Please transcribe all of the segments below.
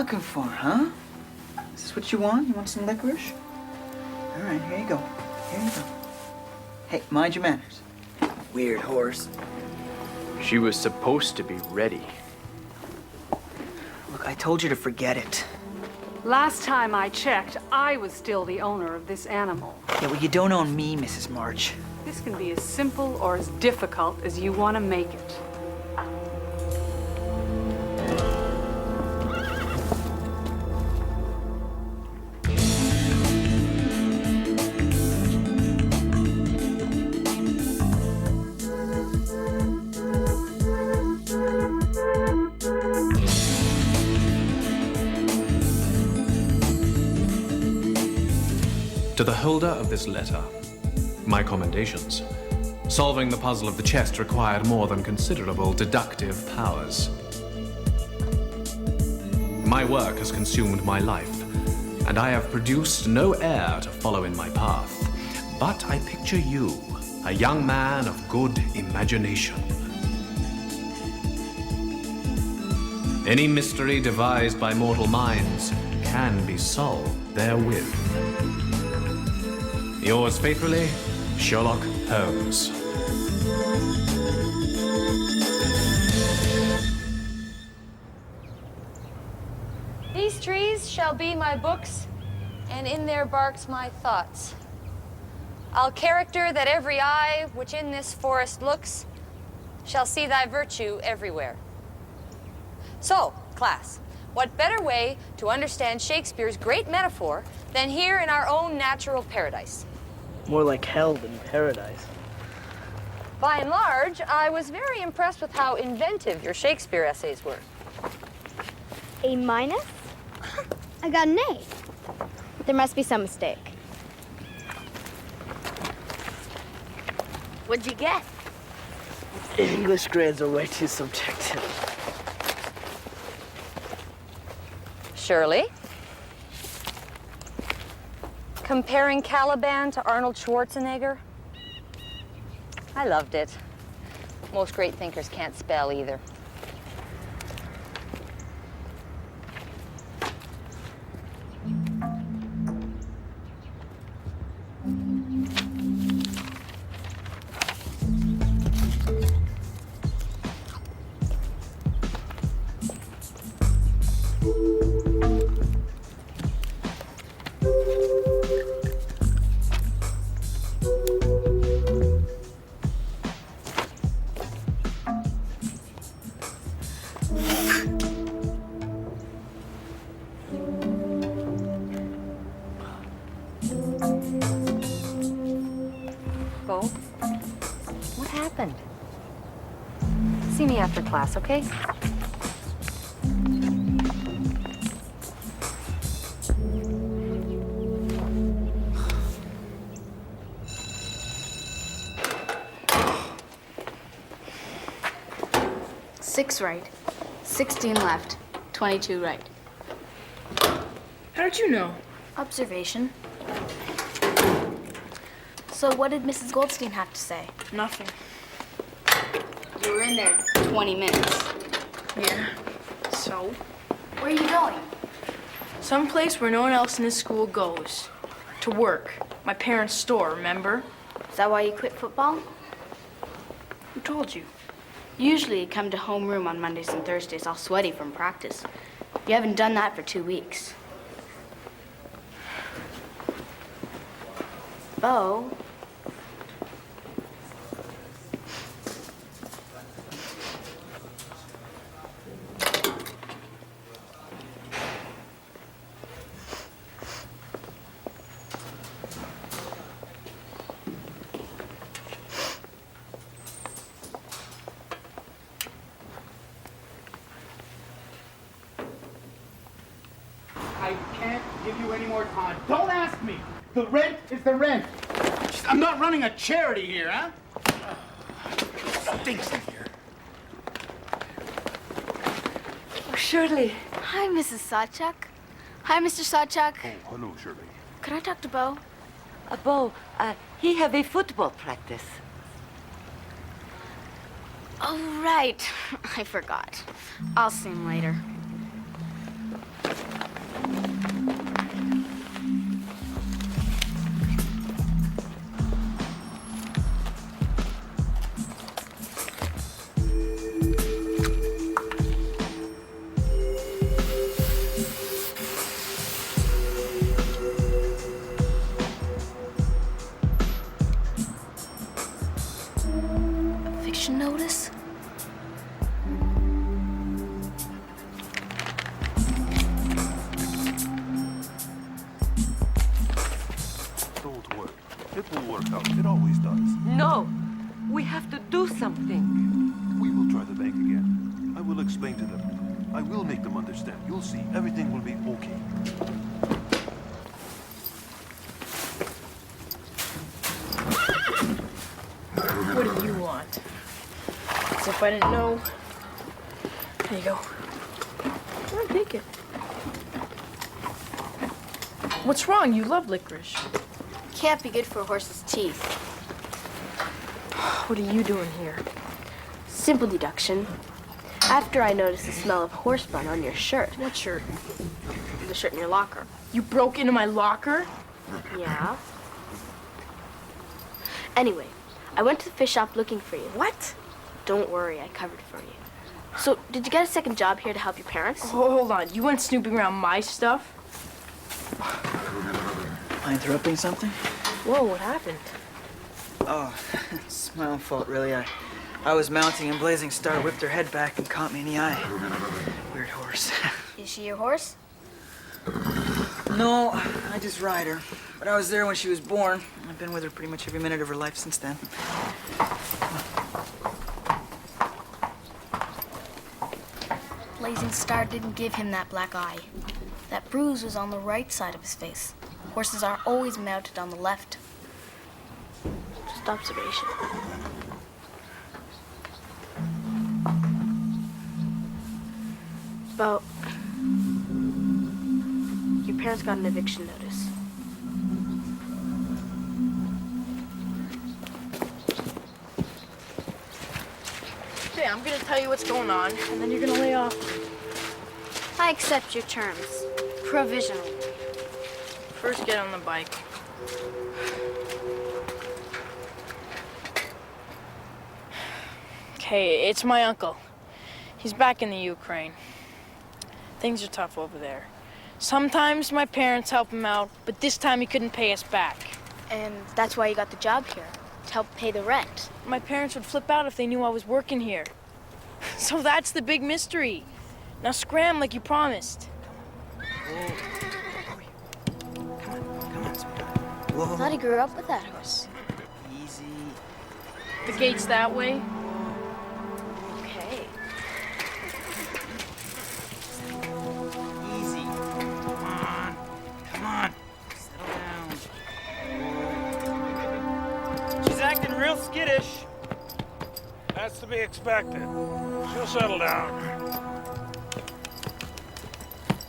looking for, huh? Is this what you want? You want some licorice? All right, here you go. Here you go. Hey, mind your manners. Weird horse. She was supposed to be ready. Look, I told you to forget it. Last time I checked, I was still the owner of this animal. Yeah, well, you don't own me, Mrs. March. This can be as simple or as difficult as you want to make it. To the holder of this letter, my commendations. Solving the puzzle of the chest required more than considerable deductive powers. My work has consumed my life, and I have produced no heir to follow in my path. But I picture you, a young man of good imagination. Any mystery devised by mortal minds can be solved therewith. Yours faithfully, Sherlock Holmes. These trees shall be my books, and in their barks my thoughts. I'll character that every eye which in this forest looks shall see thy virtue everywhere. So, class, what better way to understand Shakespeare's great metaphor than here in our own natural paradise? More like hell than paradise. By and large, I was very impressed with how inventive your Shakespeare essays were. A minus? I got an A. There must be some mistake. What'd you get? English grades are way too subjective. Shirley? Comparing Caliban to Arnold Schwarzenegger? I loved it. Most great thinkers can't spell either. Bo, what happened? See me after class, okay? Six right, 16 left, 22 right. How did you know? Observation. So what did Mrs. Goldstein have to say? Nothing. You were in there 20 minutes. Yeah. So? Where are you going? Someplace where no one else in this school goes. To work. My parents' store, remember? Is that why you quit football? Who told you? Usually you come to homeroom on Mondays and Thursdays all sweaty from practice. You haven't done that for 2 weeks. Bo. I can't give you any more time. Don't ask me. The rent is the rent. I'm not running a charity here, huh? Stinks in here. Oh, Shirley. Hi, Mrs. Sawchuck. Hi, Mr. Sawchuck. Oh, hello, Shirley. Could I talk to Bo? Bo, he have a football practice. Oh, right. I forgot. I'll see him later. work out. It always does. No, we have to do something. We will try the bank again. I will explain to them. I will make them understand. You'll see. Everything will be okay. What do you want? As if I didn't know. There you go. Come on, take it. What's wrong? You love licorice. Can't be good for a horse's teeth. What are you doing here? Simple deduction. After I noticed the smell of horse bun on your shirt. What shirt? The shirt in your locker. You broke into my locker? Yeah. Anyway, I went to the fish shop looking for you. What? Don't worry, I covered for you. So, did you get a second job here to help your parents? Oh, hold on. You went snooping around my stuff? Am I interrupting something? Whoa, what happened? Oh, it's my own fault, really. I was mounting and Blazing Star whipped her head back and caught me in the eye. Weird horse. Is she your horse? No, I just ride her. But I was there when she was born. I've been with her pretty much every minute of her life since then. Blazing Star didn't give him that black eye. That bruise was on the right side of his face. Horses are always mounted on the left. Just observation. But your parents got an eviction notice. Okay, I'm gonna tell you what's going on, and then you're gonna lay off. I accept your terms. Provisionally. First, get on the bike. Okay, it's my uncle. He's back in the Ukraine. Things are tough over there. Sometimes my parents help him out, but this time he couldn't pay us back. And that's why you got the job here, to help pay the rent. My parents would flip out if they knew I was working here. So that's the big mystery. Now scram like you promised. Come on, sweetheart. Whoa. I thought he grew up with that horse. Easy. The gate's that way. Okay. Easy. Come on. Come on. Settle down. She's acting real skittish. That's to be expected. She'll settle down.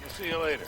We'll see you later.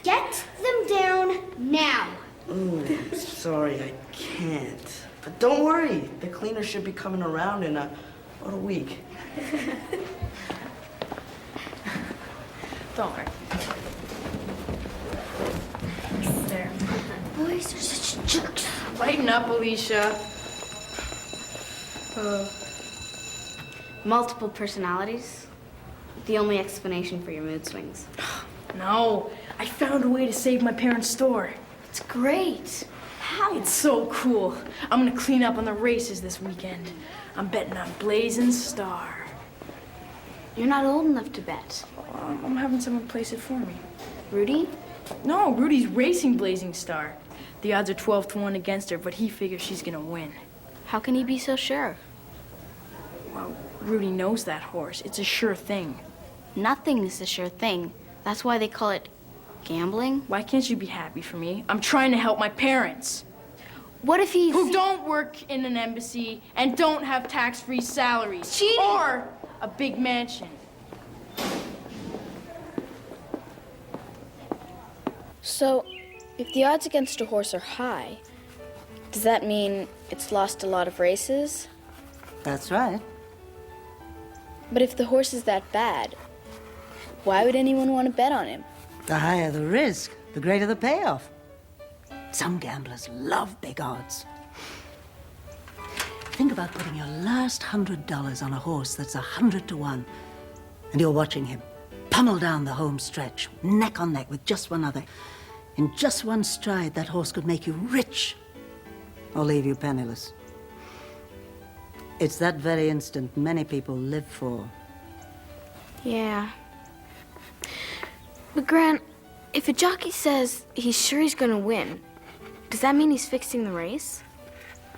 Get them down now. Oh, sorry, I can't. But don't worry, the cleaner should be coming around in about a week. Don't worry. There. Boys are such jerks. Lighten up, Alicia. Multiple personalities? The only explanation for your mood swings. No, I found a way to save my parents' store. It's great. How? It's so cool. I'm gonna clean up on the races this weekend. I'm betting on Blazing Star. You're not old enough to bet. I'm having someone place it for me. Rudy? No, Rudy's racing Blazing Star. The odds are 12 to 1 against her, but he figures she's gonna win. How can he be so sure? Well, Rudy knows that horse. It's a sure thing. Nothing is a sure thing. That's why they call it gambling. Why can't you be happy for me? I'm trying to help my parents. What if he's... Who don't work in an embassy and don't have tax-free salaries. Cheating! Or a big mansion. So, if the odds against a horse are high, does that mean it's lost a lot of races? That's right. But if the horse is that bad, why would anyone want to bet on him? The higher the risk, the greater the payoff. Some gamblers love big odds. Think about putting your last $100 on a horse that's 100 to 1, and you're watching him, pummel down the home stretch, neck on neck with just one other. In just one stride, that horse could make you rich or leave you penniless. It's that very instant many people live for. Yeah. But Gran, if a jockey says he's sure he's gonna win, does that mean he's fixing the race?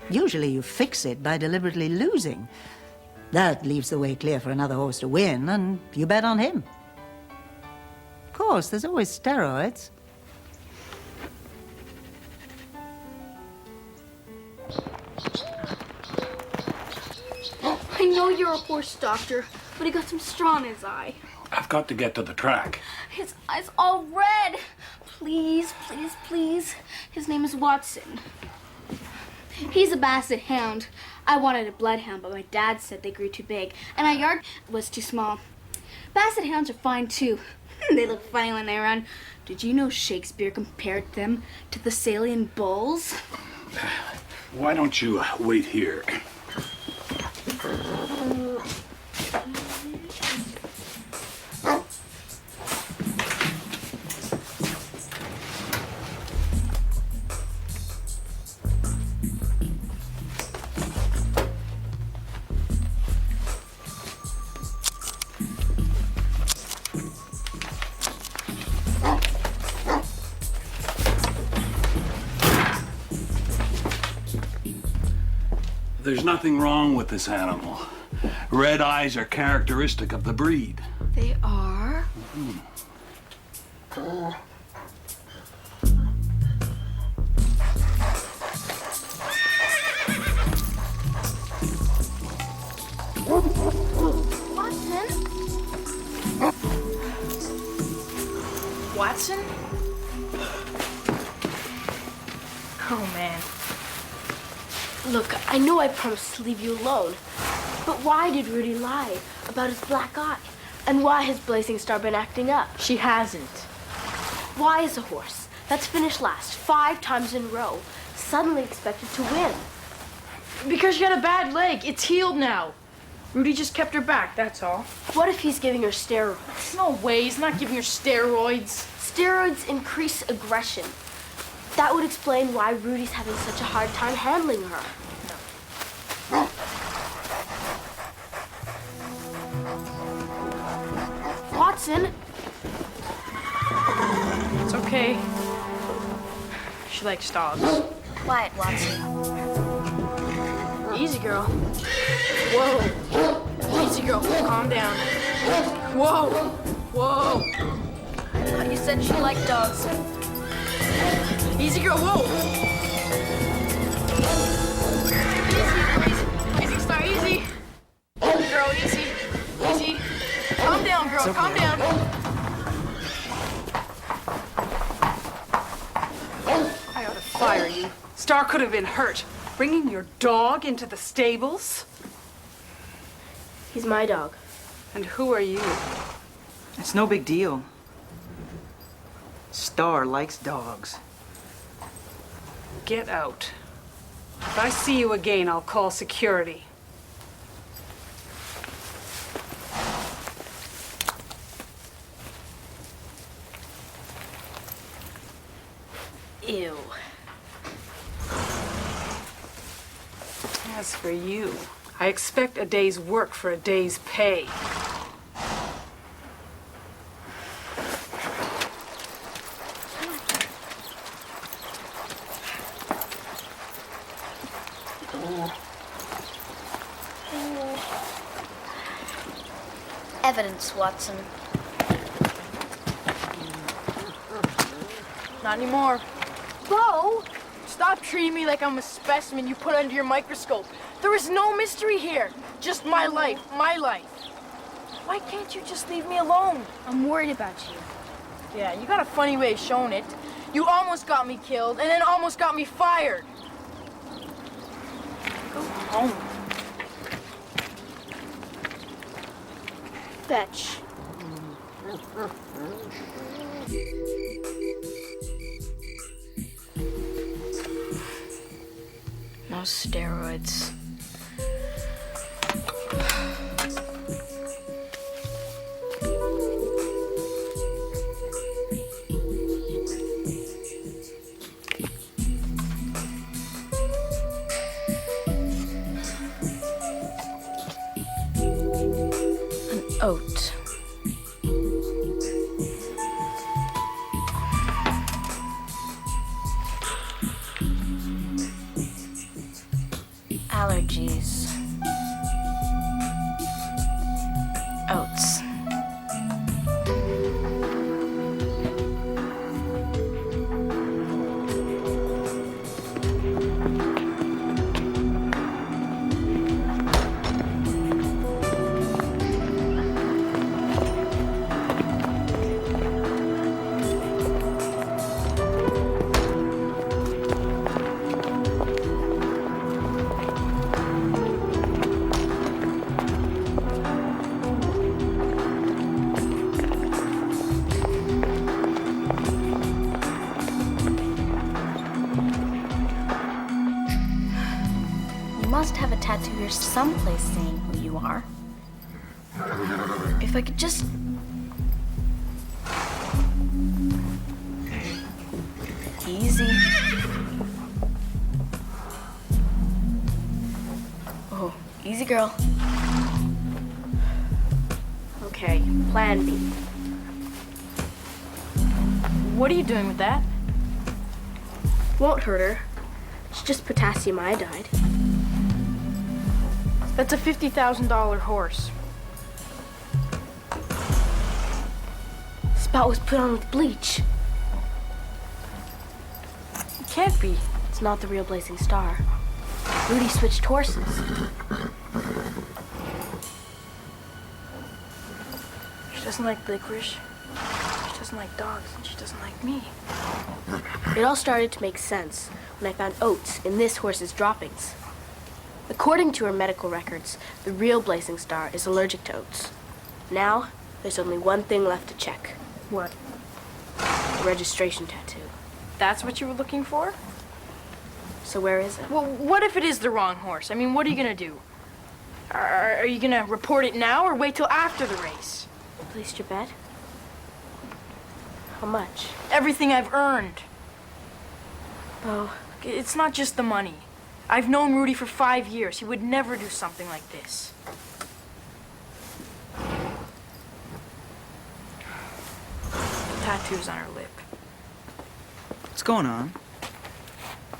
Usually you fix it by deliberately losing. That leaves the way clear for another horse to win, and you bet on him. Of course, there's always steroids. I know you're a horse doctor, but he got some straw in his eye. I've got to get to the track. His eye's all red. Please, please, please. His name is Watson. He's a basset hound. I wanted a bloodhound, but my dad said they grew too big, and our yard was too small. Basset hounds are fine, too. They look funny when they run. Did you know Shakespeare compared them to the Salian bulls? Why don't you wait here? There's nothing wrong with this animal. Red eyes are characteristic of the breed. They are? Watson? Oh, man. Look, I know I promised to leave you alone, but why did Rudy lie about his black eye? And why has Blazing Star been acting up? She hasn't. Why is a horse that's finished last 5 times in a row suddenly expected to win? Because she had a bad leg. It's healed now. Rudy just kept her back, that's all. What if he's giving her steroids? No way, he's not giving her steroids. Steroids increase aggression. That would explain why Rudy's having such a hard time handling her. Watson! It's okay. She likes dogs. Quiet, Watson. Easy, girl. Whoa. Easy, girl. Calm down. Whoa. Whoa. I thought you said she liked dogs. Easy, girl. Whoa. Easy, Star. Easy. Girl, easy. Easy. Calm down, girl. Okay. Calm down. I ought to fire you. Star could have been hurt. Bringing your dog into the stables? He's my dog. And who are you? It's no big deal. Star likes dogs. Get out. If I see you again, I'll call security. Ew. As for you, I expect a day's work for a day's pay. Evidence, Watson. Not anymore. Bo! Stop treating me like I'm a specimen you put under your microscope. There is no mystery here. Just my life, my life. Why can't you just leave me alone? I'm worried about you. Yeah, you got a funny way of showing it. You almost got me killed and then almost got me fired. Go home. Fetch. No steroids. Oat. Allergies. Oats. Must have a tattoo here someplace saying who you are. If I could just... Easy. Oh, easy girl. Okay, plan B. What are you doing with that? Won't hurt her. It's just potassium iodide. That's a $50,000 horse. Spout was put on with bleach. It can't be. It's not the real Blazing Star. Rudy switched horses. She doesn't like licorice. She doesn't like dogs, and she doesn't like me. It all started to make sense when I found oats in this horse's droppings. According to her medical records, the real Blazing Star is allergic to oats. Now, there's only one thing left to check. What? A registration tattoo. That's what you were looking for? So where is it? Well, what if it is the wrong horse? I mean, what are you gonna do? Are you gonna report it now or wait till after the race? Placed your bet? How much? Everything I've earned. Oh, It's not just the money. I've known Rudy for 5 years. He would never do something like this. Tattoos on her lip. What's going on?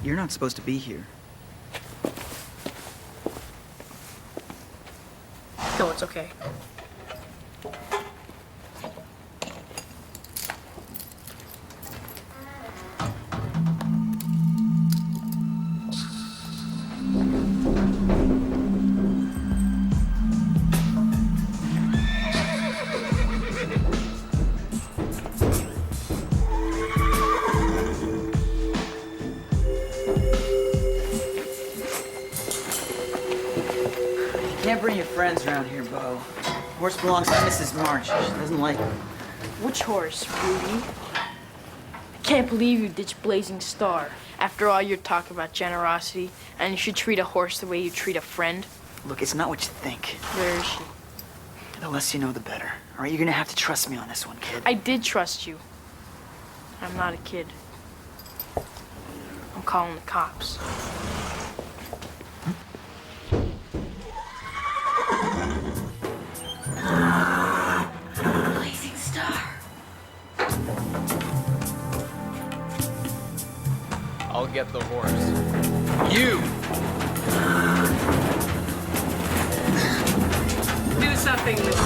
You're not supposed to be here. No, it's okay. Can't bring your friends around here, Bo. Horse belongs to Mrs. March. She doesn't like them. Which horse, Rudy? I can't believe you ditched Blazing Star. After all your talk about generosity, and you should treat a horse the way you treat a friend. Look, it's not what you think. Where is she? The less you know, the better. All right, you're gonna have to trust me on this one, kid. I did trust you. I'm not a kid. I'm calling the cops. Blazing Star. I'll get the horse. You! Do something with it.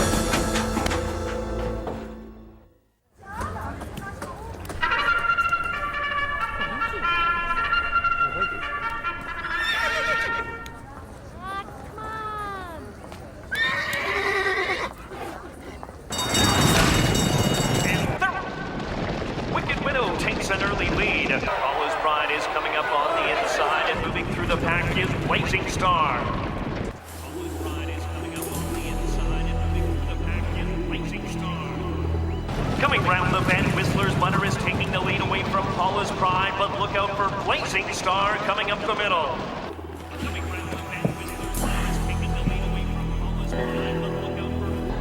Wicked Widow takes an early lead. Paula's Pride is coming up on the inside, and moving through the pack is Blazing Star. Paula's Pride is coming up on the inside, and moving through the pack is Blazing Star. Coming round the bend, Whistler's Butter is taking the lead away from Paula's Pride, but look out for Blazing Star coming up the middle.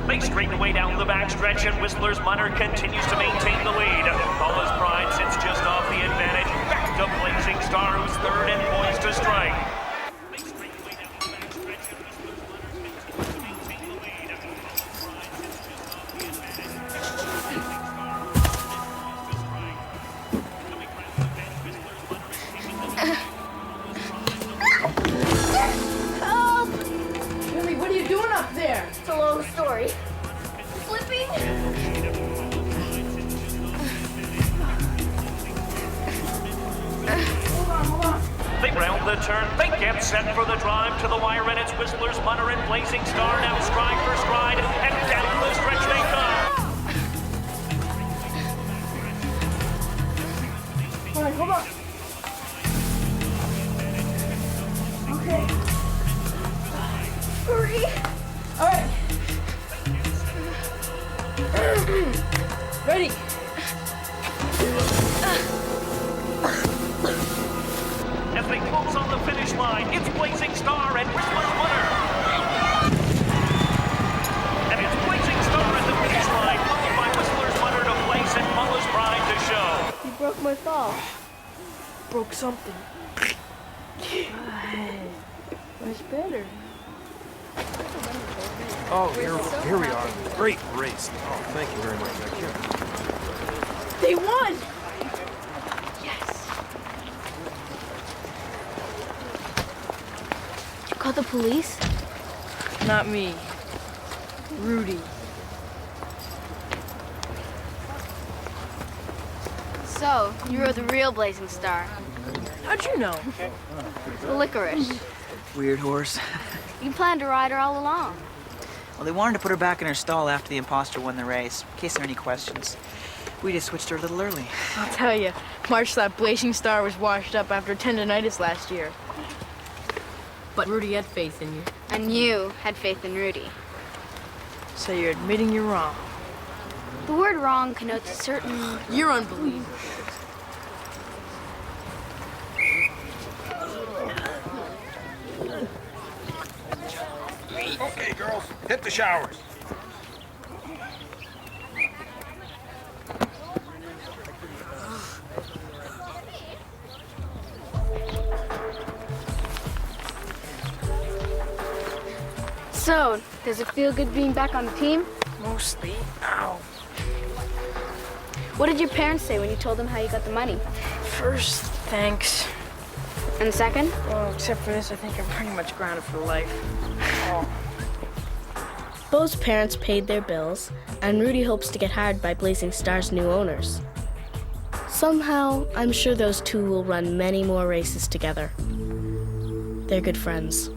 They straighten away down the backstretch, and Whistler's Butter continues to maintain the lead. Paula's Pride sits just off the advantage. Back to Blazing Star, who's third and poised to strike. They straighten away down the backstretch, and Whistler's Butter continues to maintain the lead. Paula's Pride sits sorry. Flipping? They round the turn, they get set for the drive to the wire, and it's Whistler's Munner and Blazing Star now stride for stride, and down the stretch they go. All right, hold on. Okay. Hurry. All right. Ready. As they close on the finish line, it's Blazing Star and Whistler's Munner. And it's Blazing Star at the finish line, followed by Whistler's Munner to place and Paula's Bride to show. You broke my fall. Broke something. Much better. Oh, here we are. Great race. Oh, thank you very much. Thank you. They won! Call the police? Not me. Rudy. So, you were the real Blazing Star. How'd you know? The licorice. Weird horse. You planned to ride her all along. Well, they wanted to put her back in her stall after the imposter won the race, in case there are any questions. We just switched her a little early. I'll tell you, March thought Blazing Star was washed up after tendonitis last year. But Rudy had faith in you. And you had faith in Rudy. So you're admitting you're wrong. The word wrong connotes a certain... You're unbelievable. Okay, girls, hit the showers. So, does it feel good being back on the team? Mostly. Ow. What did your parents say when you told them how you got the money? First, thanks. And second? Well, except for this, I think I'm pretty much grounded for life. Oh. Bo's parents paid their bills, and Rudy hopes to get hired by Blazing Star's new owners. Somehow, I'm sure those two will run many more races together. They're good friends.